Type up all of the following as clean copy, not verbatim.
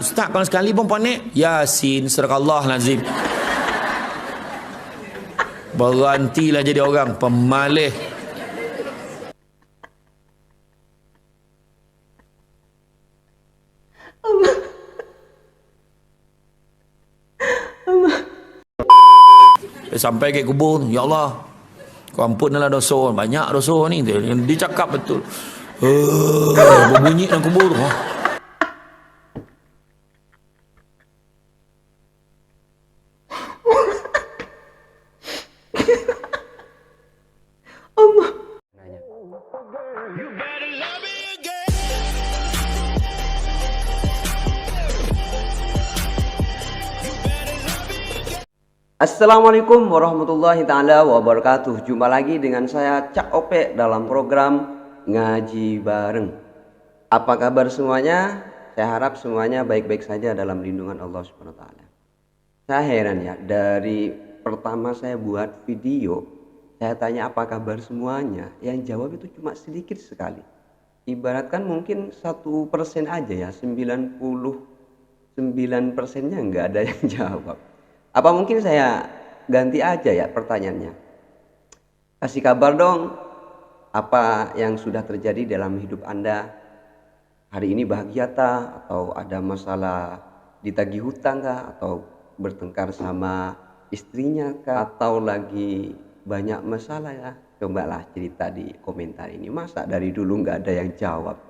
Ustaz kalau sekali pun panik, Yasin Sadaqallahul-Azim. Berhentilah jadi orang pemalih. Sampai ke kubur, ya Allah, kau ampunlah dosa, banyak dosa ni. Dia cakap betul. Berbunyi dalam kubur. Assalamualaikum warahmatullahi ta'ala wabarakatuh. Jumpa lagi dengan saya Cak Ope dalam program Ngaji Bareng. Apa kabar semuanya? Saya harap semuanya baik-baik saja dalam lindungan Allah Subhanahu wa taala. Saya heran ya, dari pertama saya buat video, saya tanya apa kabar semuanya, yang jawab itu cuma sedikit sekali. Ibaratkan mungkin 1% aja ya, 99%-nya nggak ada yang jawab. Apa mungkin saya ganti aja ya pertanyaannya? Kasih kabar dong, apa yang sudah terjadi dalam hidup Anda? Hari ini bahagia tak? Atau ada masalah ditagih hutang kah? Atau bertengkar sama istrinya kah? Atau lagi banyak masalah ya? Cobalah cerita di komentar ini. Masa dari dulu nggak ada yang jawab?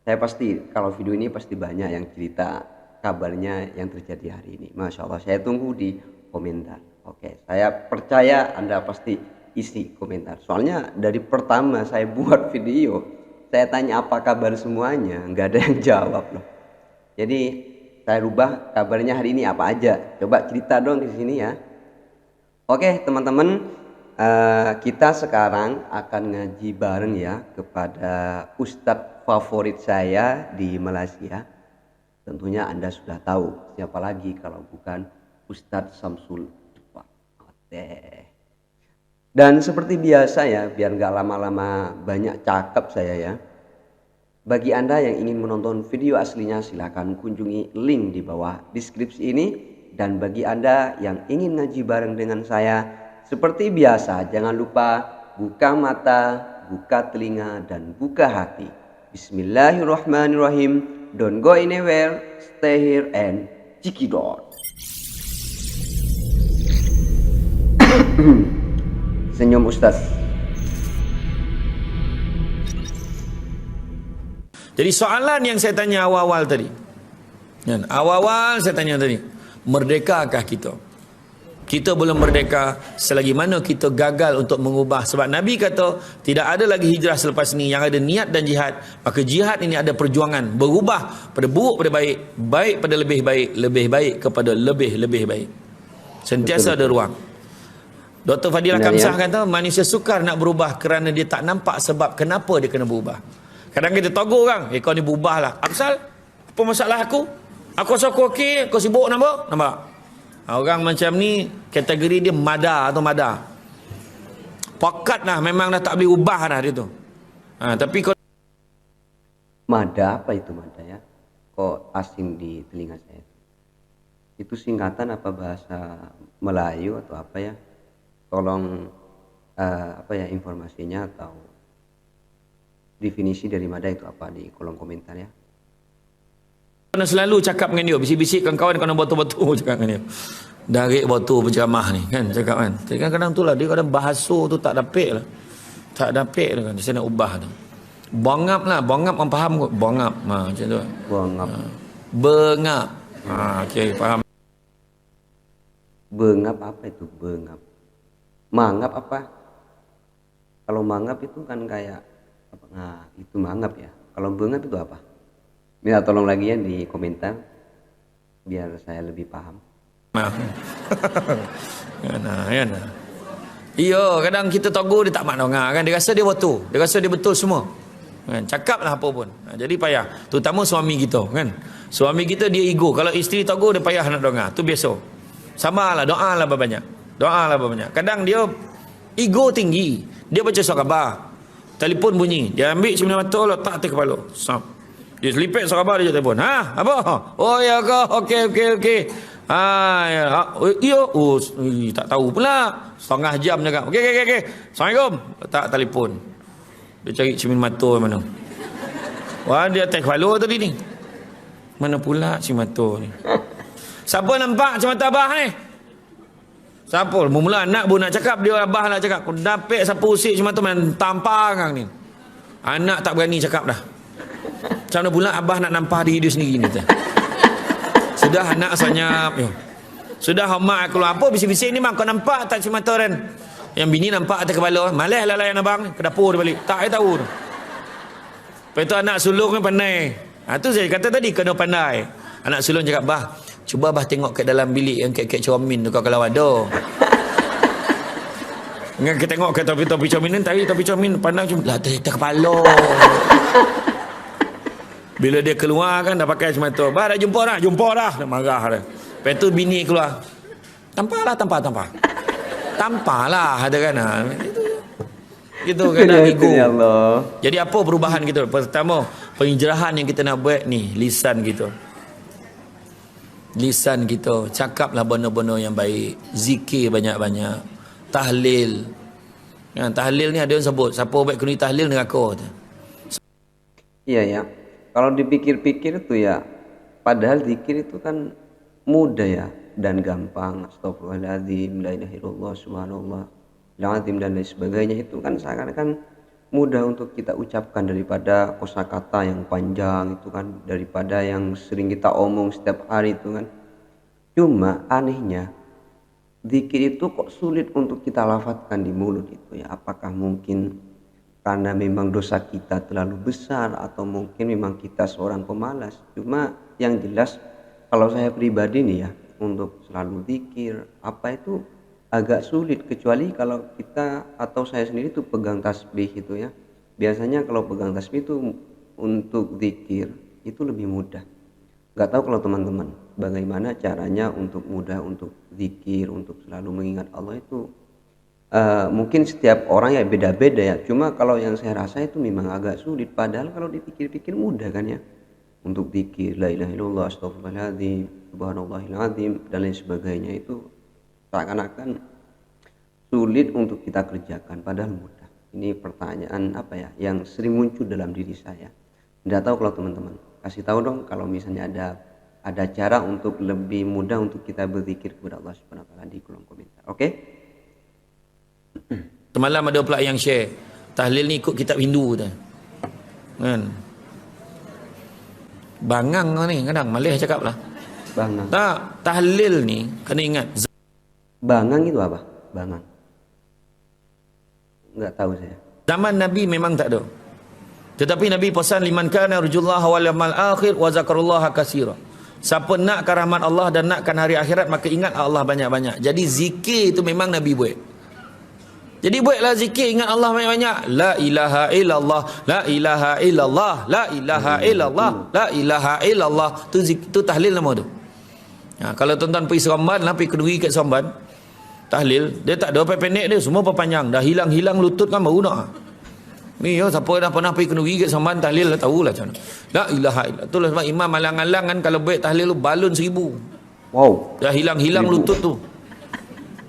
Saya pasti kalau video ini pasti banyak yang cerita kabarnya yang terjadi hari ini. Masya Allah, saya tunggu di komentar. Oke, saya percaya Anda pasti isi komentar. Soalnya dari pertama saya buat video, saya tanya apa kabar semuanya, nggak ada yang jawab loh. Jadi saya rubah kabarnya hari ini apa aja. Coba cerita dong di sini ya. Oke teman-teman, kita sekarang akan ngaji bareng ya kepada ustadz favorit saya di Malaysia. Tentunya Anda sudah tahu siapa lagi kalau bukan Ustadz Samsul Jepang. Dan seperti biasa ya, biar nggak lama-lama banyak cakep saya ya. Bagi Anda yang ingin menonton video aslinya, silakan kunjungi link di bawah deskripsi ini. Dan bagi Anda yang ingin ngaji bareng dengan saya, seperti biasa jangan lupa buka mata, buka telinga, dan buka hati. Bismillahirrahmanirrahim. Don't go anywhere, stay here and cekidot. Senyum Ustaz. Jadi soalan yang saya tanya awal-awal tadi, awal-awal saya tanya tadi, merdekakah kita? Kita belum merdeka selagi mana kita gagal untuk mengubah. Sebab Nabi kata tidak ada lagi hijrah selepas ini, yang ada niat dan jihad. Maka jihad ini ada perjuangan, berubah pada buruk pada baik, baik pada lebih baik kepada lebih baik. Sentiasa ada ruang. Dr. Fadilah Kamsah kata manusia sukar nak berubah kerana dia tak nampak sebab kenapa dia kena berubah. Kadang kita tegur orang, kau ni berubahlah. Apasal? Apa masalah aku? Aku rasa aku okey, kau sibuk nampak? Orang macam ni kategori dia mada atau mada. Pakat lah, memang dah tak boleh ubah dah dia tu. Tapi kau Mada, apa itu mada ya? Kok asing di telinga saya? Itu singkatan apa bahasa Melayu atau apa ya? Tolong apa ya informasinya atau definisi dari mada itu apa di kolom komentar ya. kena selalu cakap dengan dia, bisik-bisik kawan-kawan, kena betul-betul cakap dengan dia. Dari betul penceramah ni kan, cakap kan. Jadi kadang-kadang tu lah, dia kadang bahasa tu tak dapet lah. Tak dapet lah kan, dia nak ubah tu. Bongap lah, bongap orang faham kot. Bongap, macam tu. Bongap. Bengap. Okey, faham. Bengap apa itu? Bengap. Mangap apa? Kalau mangap itu kan kayak apa? Nah, itu mangap ya. Kalau bengap itu apa? Minta tolong lagi ya di komentar biar saya lebih paham. Iya, kadang kita tegur dia tak makna kan, dia rasa dia betul. Dia rasa dia betul semua. Kan, cakaplah apa pun. Jadi payah. Terutama suami kita kan. Suami kita dia ego. Kalau isteri tegur dia payah nak dengar. Tu biasa. Samalah, doalah banyak. Doalah banyak. Kadang dia ego tinggi. Dia baca surat khabar. Telefon bunyi, dia ambil cermin mata letak atas kepala. Stop. Dia selipik sahabat dia telefon. Ha, apa? Oh ya ke? Okey. Ya. Ya. Oh, tak tahu pula. Setengah jam cakap. Okey. Assalamualaikum. Tak telefon. Dia cari cermin mata mana. Wah, dia atas kepala tadi ni. Mana pula cermin mata ni? Siapa nampak cermin mata abah ni? Siapa? Mula anak pun nak cakap, dia abah nak cakap. Kau dapik siapa usik cermin mata mana tampar kang ni. Anak tak berani cakap dah. Macam mana pula abah nak nampak diri dia sendiri ni? Sudah anak senyap. Sudah mak keluar apa bising-bising ni mak kau nampak tak cermin mata kan? Yang bini nampak atas kepala. Malas lah layan abang ke dapur dia balik. Tak, saya tahu tu. Lepas tu anak sulung ni pandai. Tu saya kata tadi kena pandai. Anak sulung cakap, bah, cuba bah tengok kat dalam bilik yang kek-kek cermin tu kalau ada. Kita tengok ke topi-topi cermin ni, topi cermin pandang cuma lah atas kepala. Bila dia keluar kan dah pakai cermin tu. Bah dah jumpa dah. Dah marah dah. Lepas tu bini keluar. Tampar. Tampaklah ada kan. Itu kan ego. Ya Allah. Jadi apa perubahan kita? Pertama, penghijrahan yang kita nak buat ni lisan kita. Lisan kita, cakaplah benda-benda yang baik, zikir banyak-banyak, tahlil. Kan tahlil ni ada yang sebut, siapa buat kena tahlil neraka tu. Iya. Kalau dipikir-pikir tuh ya, padahal zikir itu kan mudah ya dan gampang. Astagfirullahaladzim, la ilaha illallah, subhanallah, lazim dan lain sebagainya, itu kan seakan-akan mudah untuk kita ucapkan daripada kosakata yang panjang itu kan, daripada yang sering kita omong setiap hari itu kan. Cuma anehnya zikir itu kok sulit untuk kita lafadzkan di mulut itu ya. Apakah mungkin karena memang dosa kita terlalu besar, atau mungkin memang kita seorang pemalas? Cuma yang jelas kalau saya pribadi nih ya, untuk selalu zikir apa itu agak sulit, kecuali kalau kita atau saya sendiri tuh pegang tasbih itu ya. Biasanya kalau pegang tasbih itu untuk zikir itu lebih mudah. Gak tahu kalau teman-teman bagaimana caranya untuk mudah untuk zikir, untuk selalu mengingat Allah itu. Mungkin setiap orang ya beda-beda ya. Cuma kalau yang saya rasa itu memang agak sulit. Padahal kalau dipikir-pikir mudah kan ya. Untuk zikir la ilaha illallah, astagfirullahaladzim, subhanallahil azim dan lain sebagainya, itu seakan-akan sulit untuk kita kerjakan padahal mudah. Ini pertanyaan apa ya yang sering muncul dalam diri saya. Tidak tahu kalau teman-teman, kasih tahu dong kalau misalnya ada cara untuk lebih mudah untuk kita berzikir kepada Allah Subhanahu wa taala di kolom komentar. Oke? Semalam ada pula yang share tahlil ni ikut kitab Hindu tu. Kan? Bangang ni kadang Malay cakap lah. Bangang. Tak, tahlil ni kena ingat. Bangang itu apa? Bangang. Enggak tahu saya. Zaman Nabi memang tak ada. Tetapi Nabi pesan liman kana yarjullaha wal yawmal akhir wa zakarullaha katsira. Siapa nakkan rahmat Allah dan nakkan hari akhirat, maka ingat Allah banyak-banyak. Jadi zikir itu memang Nabi buat. Jadi buatlah zikir, ingat Allah banyak-banyak. La ilaha illallah, la ilaha illallah, la ilaha illallah, la ilaha illallah. Tu tahlil nama tu. Kalau tuan-tuan pergi Seremban lah, pergi Keduri kat Seremban, tahlil, dia tak ada pendek dia, semua panjang. Dah hilang-hilang lutut kan baru nak. Ni yo, siapa dah pernah pergi Keduri kat Seremban tahlil lah tahulah macam mana. La ilaha illallah. Itulah sebab imam alang-alang kan kalau buat tahlil tu balun 1000. Wow. Dah hilang-hilang lutut tu.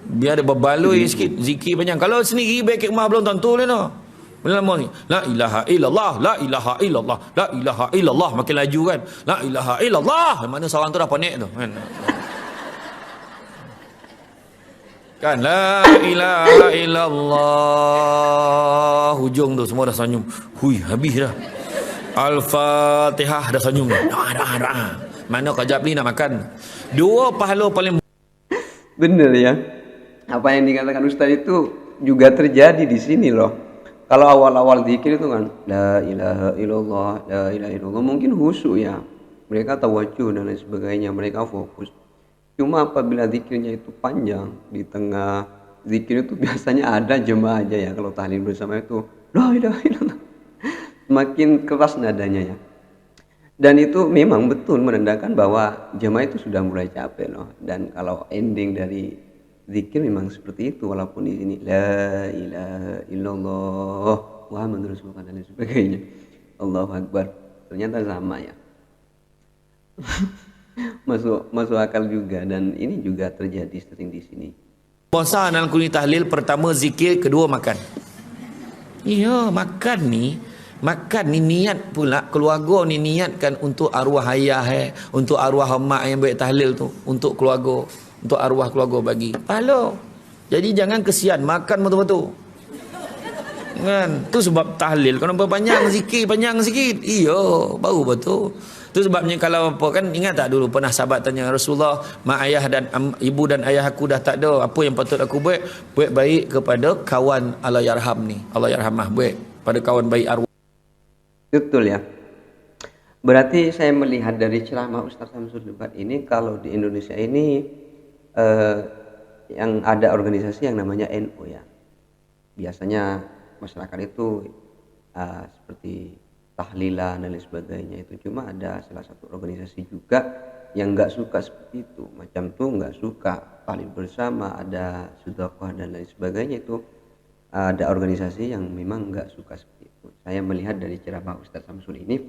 Biar ada berbaloi sikit, zikir panjang. Kalau sendiri baik kat rumah belum tentu dia no. Bila lama ni, la ilaha illallah, la ilaha illallah, la ilaha illallah, makin laju kan. La ilaha illallah. Mana seorang tu dah panik tu kan. Kan la ilaha illallah, hujung tu semua dah senyum. Hui, habis dah. Al-Fatihah dah senyum. Dah. Mana kejap ni nak makan. Dua pahala paling Bener ya. Apa yang dikatakan Ustaz itu juga terjadi di sini loh. Kalau awal-awal zikir itu kan la ilaha illallah, la ilaha illallah, mungkin khusyuk ya. Mereka tawadhuh dan lain sebagainya, mereka fokus. Cuma apabila zikirnya itu panjang, di tengah zikir itu biasanya ada jemaah aja ya kalau tahlil bersama itu la ilaha illallah. Semakin keras nadanya ya. Dan itu memang betul menandakan bahwa jemaah itu sudah mulai capek loh. Dan kalau ending dari zikir memang seperti itu, walaupun di sini la ilaha illallah Muhammadur Rasulullah dan sebagainya. Allahu Akbar. Ternyata sama ya. masuk akal juga, dan ini juga terjadi sering di sini. Puasa dalam kuning tahlil, pertama zikir, kedua makan. Iya, makan ni niat pula, keluarga ni niatkan untuk arwah ayah, untuk arwah mak yang baik tahlil tu, untuk keluarga, untuk arwah keluarga bagi pahala. Jadi jangan kesian, makan betul-betul. Kan? Tu sebab tahlil kena panjang zikir, panjang sikit. Iya, baru betul. Tu sebabnya kalau apa kan, ingat tak dulu pernah sahabat tanya Rasulullah, mak ayah dan ibu dan ayah aku dah tak ada, apa yang patut aku buat? Buat baik kepada kawan Allah yarham ni, Allah yarhamah, buat pada kawan baik arwah. Betul ya. Berarti saya melihat dari ceramah Ustaz Samsul Debat ini, kalau di Indonesia ini yang ada organisasi yang namanya NU ya. Biasanya masyarakat itu seperti tahlilan dan lain sebagainya itu. Cuma ada salah satu organisasi juga yang nggak suka seperti itu. Macam tuh nggak suka tahlil bersama, ada sedekah dan lain sebagainya itu. Ada organisasi yang memang nggak suka seperti itu. Saya melihat dari ceramah Ustaz Samsul ini,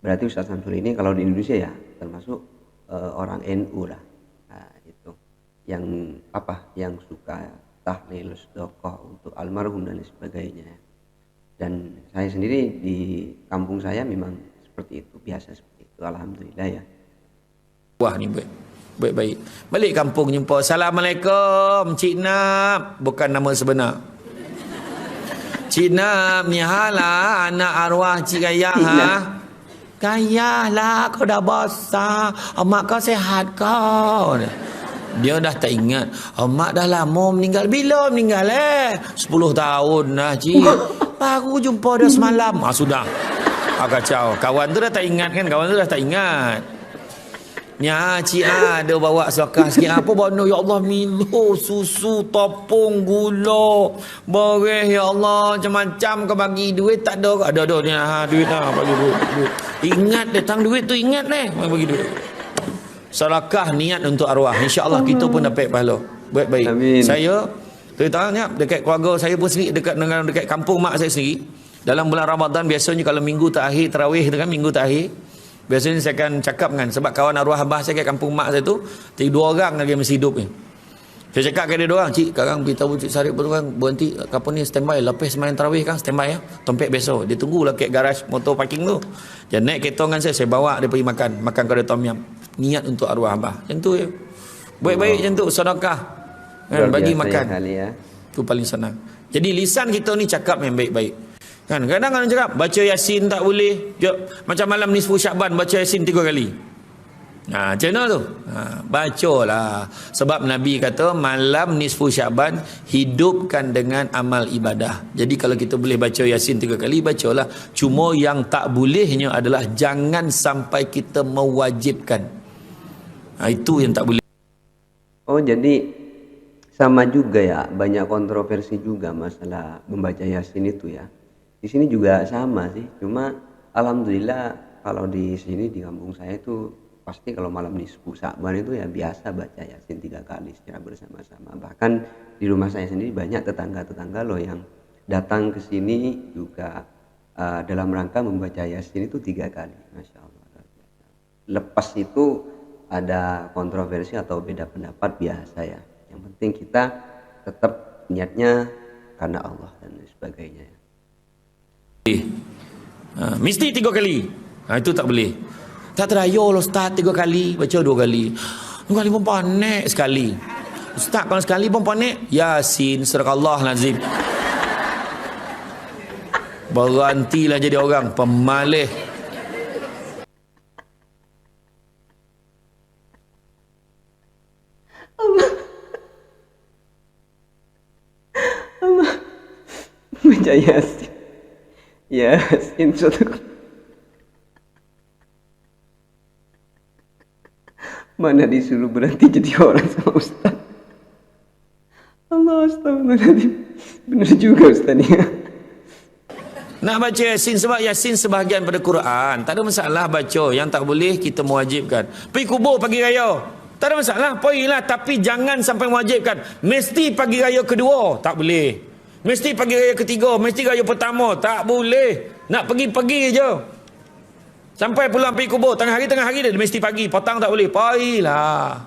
berarti Ustaz Samsul ini kalau di Indonesia ya termasuk orang NU lah. Nah, itu yang yang suka tahlil, sedekah untuk almarhum dan lain sebagainya. Dan saya sendiri di kampung saya memang seperti itu, biasa seperti itu, alhamdulillah ya. Wah ni baik. Balik kampung jumpa, Assalamualaikum Cik Nap, bukan nama sebenar. Cik Nap ni hala anak arwah Cik Gayah ha. Gayah lah, kau dah besar, mak kau sihat kau. Dia dah tak ingat, mak dah lama meninggal. Bila meninggal 10 tahun dah cik. Baru jumpa dah semalam. Sudah. Kacau. Kawan tu dah tak ingat kan? Kawan tu dah tak ingat. Ya, cik ada bawa sedekah sikit. Apa bawa? Ya Allah, Milo, susu, topung, gula, boreh, ya Allah, macam-macam kau bagi duit tak ada. Ada ni duit dah, bagi duit. Ingat datang duit tu, ingat bagi duit. Sedekah niat untuk arwah. InsyaAllah kita pun dapat pahala. Baik. Amin. Saya tanya dekat keluarga saya pun sendiri, dekat kampung mak saya sendiri, dalam bulan Ramadan biasanya kalau minggu terakhir tarawih tu kan, minggu terakhir biasanya saya akan cakap kan, sebab kawan arwah abah saya kat kampung mak saya tu 3 orang lagi masih hidup ni. Saya cakap kepada dia orang, cik sekarang beritahu Cik Sarip betul kan, berhenti kapal ni standby, lepas sembahyang tarawih kan standby ya, tompek besok dia tunggulah kat garaj motor parking tu. Dia naik kereta dengan saya bawa dia pergi makan kedai tom yam, niat untuk arwah abah. Macam tu ya. Baik-baik macam tu, sedekah kan, bagi makan ya. Itu paling senang. Jadi lisan kita ni cakap yang baik-baik kan. Kadang orang cakap baca Yasin tak boleh. Macam malam nisfu Syaban baca Yasin 3 kali. Macam mana tu? Bacalah. Sebab Nabi kata malam nisfu Syaban hidupkan dengan amal ibadah. Jadi kalau kita boleh baca Yasin 3 kali, bacalah. Cuma yang tak bolehnya adalah jangan sampai kita mewajibkan. Itu yang tak boleh. Oh, jadi sama juga ya, banyak kontroversi juga masalah membaca Yasin itu ya. Di sini juga sama sih, cuma alhamdulillah kalau di sini di kampung saya itu pasti kalau malam nisfu Sa'ban itu ya biasa baca Yasin 3 kali secara bersama-sama. Bahkan di rumah saya sendiri banyak tetangga-tetangga loh yang datang ke sini juga dalam rangka membaca Yasin itu 3 kali. Masya Allah. Lepas itu ada kontroversi atau beda pendapat biasa ya. Yang penting kita tetap niatnya karena Allah dan sebagainya. Mesti 3 kali. Itu tak boleh. Tak terayol Ustaz 3 kali, baca 2 kali. 2 kali pun panik sekali. Ustaz kalau sekali pun panik, Yasin surah lazim. Berhentilah jadi orang pemalih. Baca Yasin suatu mana disuruh berhenti jadi orang sama Ustaz. Allah, astagfirullahaladzim. Benar juga Ustaz ya. Nak baca Yasin sebab Yasin sebahagian pada Quran. Tak ada masalah baca. Yang tak boleh kita mewajibkan. Pergi kubur pagi raya, tak ada masalah, pergilah. Tapi jangan sampai mewajibkan. Mesti pagi raya kedua, tak boleh. Mesti pagi raya ketiga, mesti raya pertama, tak boleh. Nak pergi-pergi je. Sampai pulang pergi kubur, tengah hari dia mesti pagi, petang tak boleh. Pailah.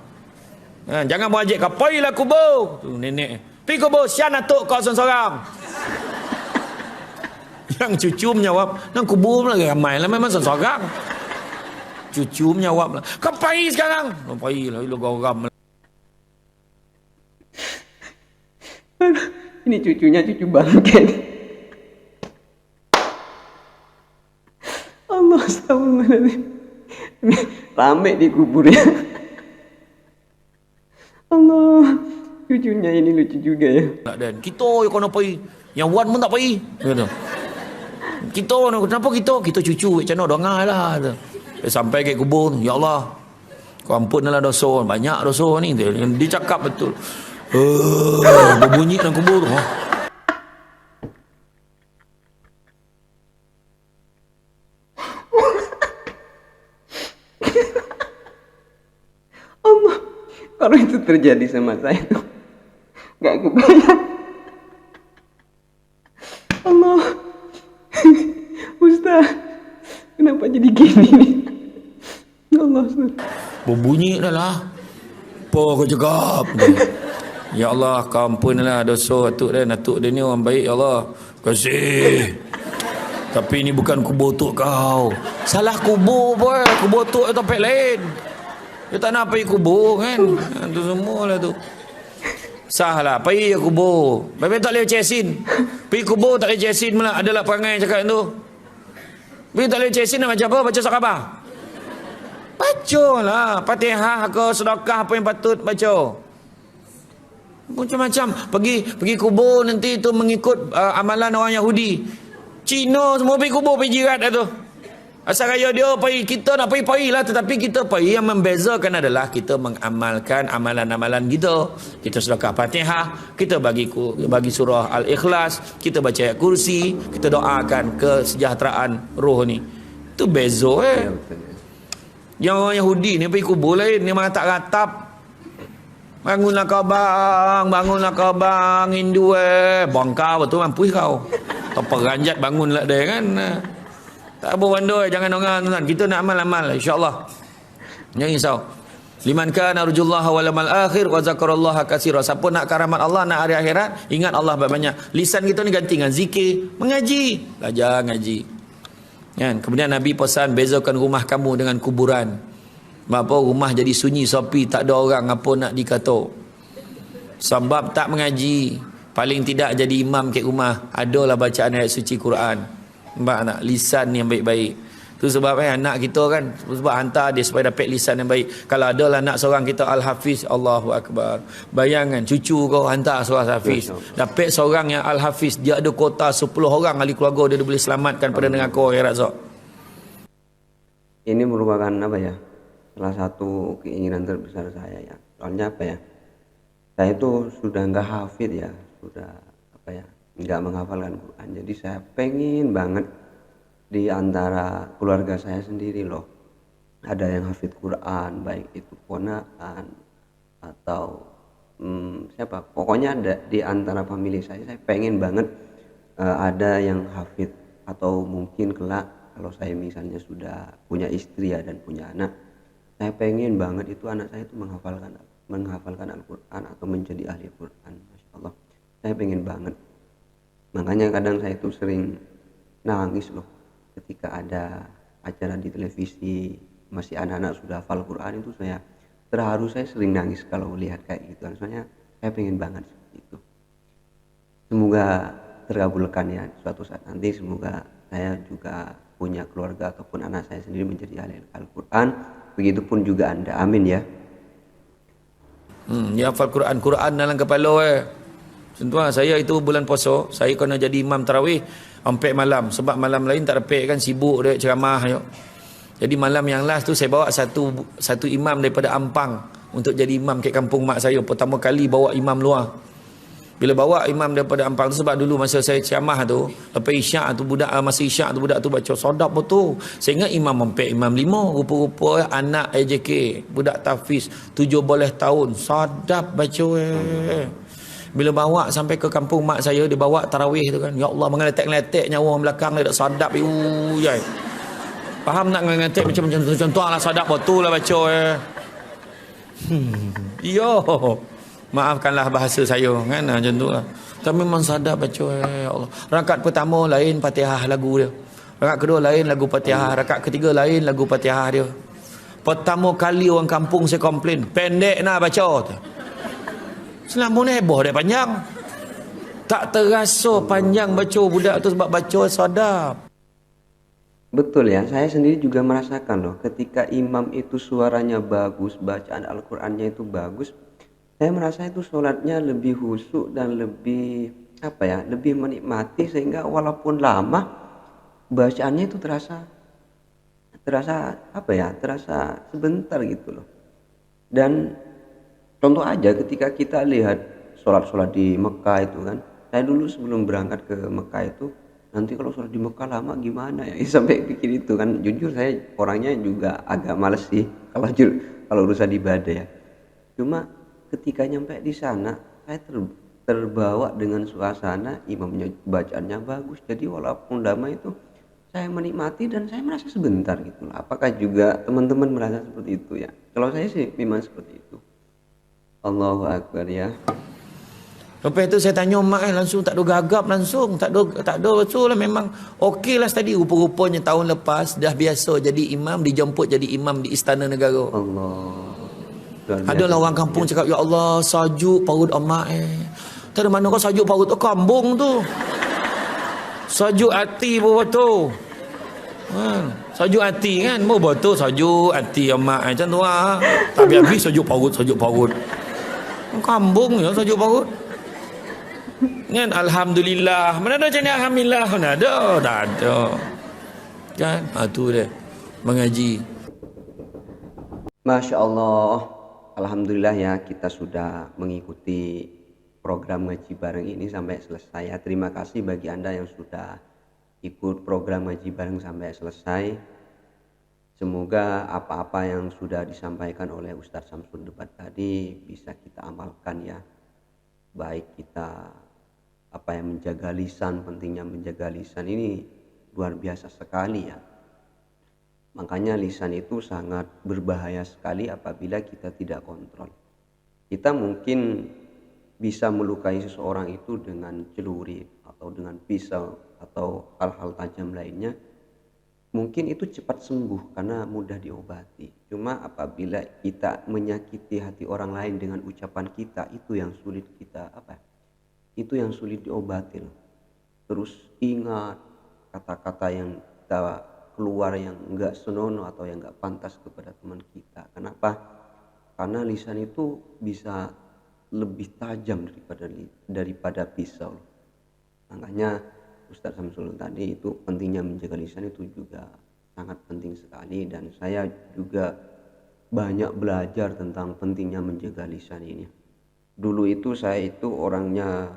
Jangan buat ajak kau, pailah kubur. Tu nenek. Pergi kubur, sian atuk kau seorang-seorang. Yang cucu menjawab, nang kubur lagi ramai lah, memang seorang-seorang. Cucu menjawab lah, kau pergi sekarang. Kau pergi lah, lu garam. Ini cucunya cucu bangke. Allah, astagfirullahaladzim. Rame di kuburnya. Allah, cucunya ini lucu juga ya. Dan kita yang kena pergi, yang Wan pun tak pergi. Kata. Kita kenapa kita cucu macam mana dengar lah. Sampai ke kubur, ya Allah, kau ampunlah dosa, banyak dosa ni. Dia cakap betul. Berbunyi dalam kubur. Allah, kalau itu terjadi sama saya tuh gak kebayang. Allah, Ustaz, kenapa jadi gini nih? Allah, Ustaz. Berbunyi dah lah. Apa kau cakap? Ya Allah, kau ampunlah dosa atuk dia ni orang baik, ya Allah. Kasih. Tapi ini bukan kubur tok kau. Salah kubur boy. Kubur tok itu tempat lain. Dia tak nak pergi kubur kan. Itu semua lah tu. Sah lah. Pergi ke kubur. Bapak tak boleh cesin. Pergi kubur tak boleh cesin pula. Adalah perangai cakap tu. Pergi tak boleh cesin nak baca apa? Baca surat khabar. Baca lah. Fatihah ke sedekah apa yang patut baca. Macam-macam. Pergi kubur nanti tu mengikut amalan orang Yahudi. Cina semua pergi kubur, pergi jirat dah tu. Asal raya dia pergi, kita nak pergi lah. Tetapi kita pergi, yang membezakan adalah kita mengamalkan amalan-amalan kita. Kita sedekah Fatihah, kita bagi surah Al-Ikhlas, kita baca ayat kursi, kita doakan kesejahteraan roh ni. Itu beza Yang orang Yahudi ni pergi kubur lain, ni ratap-ratap. Bangunlah kau bang, Hindu bangkau betul mampu kau. Apa ranjat bangunlah dia kan. Tak apa bandoi, jangan orang tuan. Kita nak amal-amal insya-Allah. Jangan risau. Liman kana arjullaha wal yawmal akhir wa zakarallaha katsira. Siapa nak karamat Allah, nak hari akhirat, ingat Allah banyak. Lisan kita ni ganti dengan zikir, mengaji, belajar ngaji. Kan? Kemudian Nabi pesan bezakan rumah kamu dengan kuburan. Apa rumah jadi sunyi sepi, tak ada orang apa nak dikata. Sebab tak mengaji, paling tidak jadi imam kat rumah, adalah bacaan ayat suci Quran. Nampak nak lisan yang baik-baik. Tu sebab anak kita kan, sebab hantar dia supaya dapat lisan yang baik. Kalau adalah anak seorang kita Al-Hafiz, Allahu Akbar. Bayangkan cucu kau hantar seorang Hafiz. Dapat seorang yang Al-Hafiz, dia ada kota 10 orang ahli keluarga dia boleh selamatkan pada neraka akhirat. Ini merupakan apa ya? Salah satu keinginan terbesar saya ya. Soalnya apa ya? Saya itu sudah enggak hafid ya, sudah apa ya? Enggak menghafalkan Quran. Jadi saya pengen banget di antara keluarga saya sendiri loh. Ada yang hafid Quran, baik itu ponakan atau siapa? Pokoknya ada di antara famili saya pengen banget ada yang hafid, atau mungkin kelak kalau saya misalnya sudah punya istri ya dan punya anak, saya pengen banget itu anak saya itu menghafalkan Al-Quran atau menjadi ahli Quran. Masya Allah, saya pengen banget. Makanya kadang saya itu sering nangis loh ketika ada acara di televisi masih anak-anak sudah hafal Quran, itu saya terharu, saya sering nangis kalau lihat kayak gitu. Soalnya saya pengen banget seperti itu. Semoga terkabulkan ya suatu saat nanti. Semoga saya juga punya keluarga ataupun anak saya sendiri menjadi ahli Al-Quran. Begitupun juga Anda, amin ya. Ya hafal Quran dalam kepala Tuan, saya itu bulan puasa, saya kena jadi imam tarawih sampai malam. Sebab malam lain tak dapat kan, sibuk dia ceramah. Jadi malam yang last tu saya bawa satu imam daripada Ampang untuk jadi imam kat kampung mak saya. Pertama kali bawa imam luar. Bila bawa imam daripada Ampang tu, sebab dulu masa saya ceramah tu, lepas isyak tu masa isyak tu budak tu baca sedap betul. Saya ingat imam sampai imam 5, rupa-rupa anak AJK, budak tahfiz 17 tahun, sedap baca Bila bawa sampai ke kampung mak saya, dia bawa tarawih tu kan, ya Allah, mengeletek-letek nyawa orang belakang dia tak sadap. Faham nak ngerti macam-macam tu. Contoh lah sadap betul lah baca Yo. Maafkanlah bahasa saya kan macam tu lah. Tapi memang sadap baca ya Allah. Rakaat pertama lain Fatihah lagu dia. Rakaat kedua lain lagu Fatihah, rakaat ketiga lain lagu Fatihah dia. Pertama kali orang kampung saya komplain, pendek nak baca tu. Selama ni heboh dia panjang. Tak terasa panjang baca budak tu sebab baca sadap. Betul ya, saya sendiri juga merasakan loh, ketika imam itu suaranya bagus, bacaan Al-Qur'annya itu bagus, saya merasa itu sholatnya lebih khusyuk dan lebih lebih menikmati, sehingga walaupun lama bacaannya itu terasa terasa sebentar gitu loh. Dan contoh aja ketika kita lihat sholat-sholat di Mekah itu kan, saya dulu sebelum berangkat ke Mekah itu, nanti kalau sholat di Mekah lama gimana ya, sampai pikir itu kan. Jujur saya orangnya juga agak males sih kalau urusan ibadah ya. Cuma ketika nyampe di sana, saya terbawa dengan suasana, imamnya bacaannya bagus, jadi walaupun lama itu saya menikmati dan saya merasa sebentar gitu lah. Apakah juga teman-teman merasa seperti itu ya? Kalau saya sih memang seperti itu. Allahu Akbar ya. Lepas tu saya tanya mak langsung tak ada gagap langsung, tak ada betul lah, memang okey lah tadi. Rupa-rupanya tahun lepas dah biasa jadi imam, dijemput jadi imam di Istana Negara. Allah. Adalah orang kampung cakap, ya Allah sajuk parut emak Tak ada mana kau sajuk parut tu kambung tu. Sajuk hati pun betul. Sajuk hati kan, mau betul sajuk hati emak macam tu lah. Tak habis sajuk parut. Kambung ya sajuk parut. Kan alhamdulillah. Mana ada macam ni alhamdulillah, mana ada. Tak ada. Kan? Tu dia. Mengaji. Masya Allah. Alhamdulillah ya, kita sudah mengikuti program ngaji bareng ini sampai selesai ya. Terima kasih bagi Anda yang sudah ikut program ngaji bareng sampai selesai. Semoga apa-apa yang sudah disampaikan oleh Ustadz Samsul Debat tadi bisa kita amalkan ya. Baik kita menjaga lisan, pentingnya menjaga lisan ini luar biasa sekali ya. Makanya lisan itu sangat berbahaya sekali apabila kita tidak kontrol. Kita mungkin bisa melukai seseorang itu dengan celurit atau dengan pisau atau hal-hal tajam lainnya. Mungkin itu cepat sembuh karena mudah diobati. Cuma apabila kita menyakiti hati orang lain dengan ucapan kita, itu yang sulit itu yang sulit diobati. Terus ingat kata-kata yang kita keluar yang enggak senonoh atau yang enggak pantas kepada teman kita. Kenapa? Karena lisan itu bisa lebih tajam daripada pisau. Makanya Ustadz Samsul tadi itu pentingnya menjaga lisan itu juga sangat penting sekali, dan saya juga banyak belajar tentang pentingnya menjaga lisan ini. Dulu itu saya itu orangnya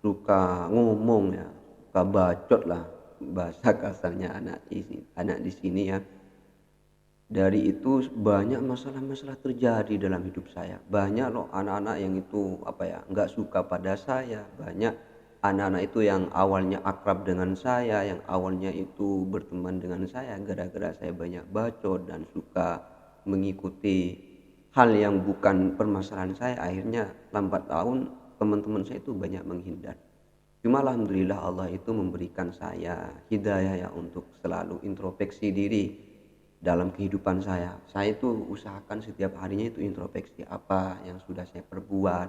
suka ngomong ya, suka bacot lah, bahasa kasarnya anak di sini ya. Dari itu banyak masalah-masalah terjadi dalam hidup saya. Banyak loh anak-anak yang itu nggak suka pada saya. Banyak anak-anak itu yang awalnya akrab dengan saya, yang awalnya itu berteman dengan saya, gara-gara saya banyak bacot dan suka mengikuti hal yang bukan permasalahan saya, akhirnya lambat laun teman-teman saya itu banyak menghindar. Cuma alhamdulillah Allah itu memberikan saya hidayah ya untuk selalu introspeksi diri dalam kehidupan saya. Saya itu usahakan setiap harinya itu introspeksi apa yang sudah saya perbuat,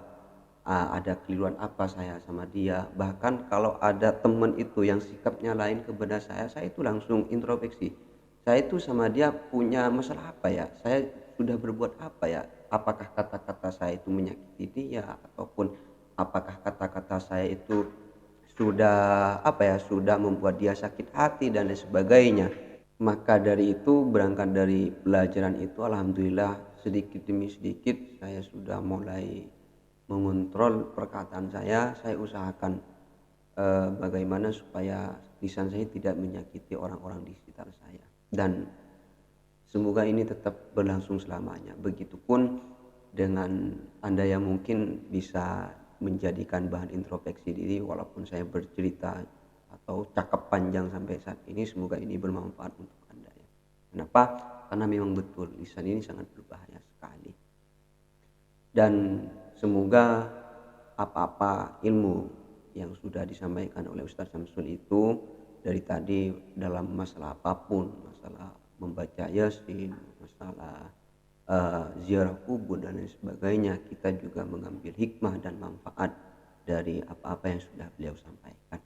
ada keliruan apa saya sama dia. Bahkan kalau ada teman itu yang sikapnya lain kepada saya itu langsung introspeksi. Saya itu sama dia punya masalah apa ya? Saya sudah berbuat apa ya? Apakah kata-kata saya itu menyakiti dia, ataupun apakah kata-kata saya itu sudah sudah membuat dia sakit hati dan lain sebagainya. Maka dari itu, berangkat dari pelajaran itu, alhamdulillah sedikit demi sedikit saya sudah mulai mengontrol perkataan saya. Saya usahakan bagaimana supaya lisan saya tidak menyakiti orang-orang di sekitar saya, dan semoga ini tetap berlangsung selamanya. Begitupun dengan Anda yang mungkin bisa menjadikan bahan introspeksi diri, walaupun saya bercerita atau cakap panjang sampai saat ini, semoga ini bermanfaat untuk Anda ya. Kenapa? Karena memang betul lisan ini sangat berbahaya sekali. Dan semoga apa-apa ilmu yang sudah disampaikan oleh Ustadz Syamsul itu dari tadi dalam masalah apapun, masalah membaca Yasin, masalah ziarah kubur dan lain sebagainya, kita juga mengambil hikmah dan manfaat dari apa-apa yang sudah beliau sampaikan.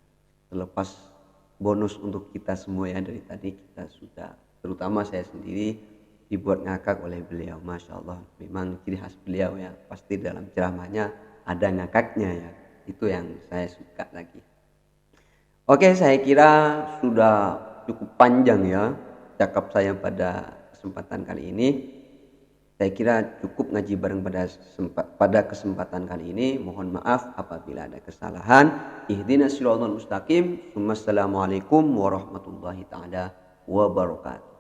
Terlepas bonus untuk kita semua ya, dari tadi kita sudah, terutama saya sendiri, dibuat ngakak oleh beliau. Masya Allah, memang ciri khas beliau ya, pasti dalam ceramahnya ada ngakaknya ya, itu yang saya suka lagi. Oke, saya kira sudah cukup panjang ya cakap saya pada kesempatan kali ini. Saya kira cukup ngaji bareng pada kesempatan kali ini. Mohon maaf apabila ada kesalahan. Ihdinas siratal mustaqim. Wassalamualaikum warahmatullahi taala wabarakatuh.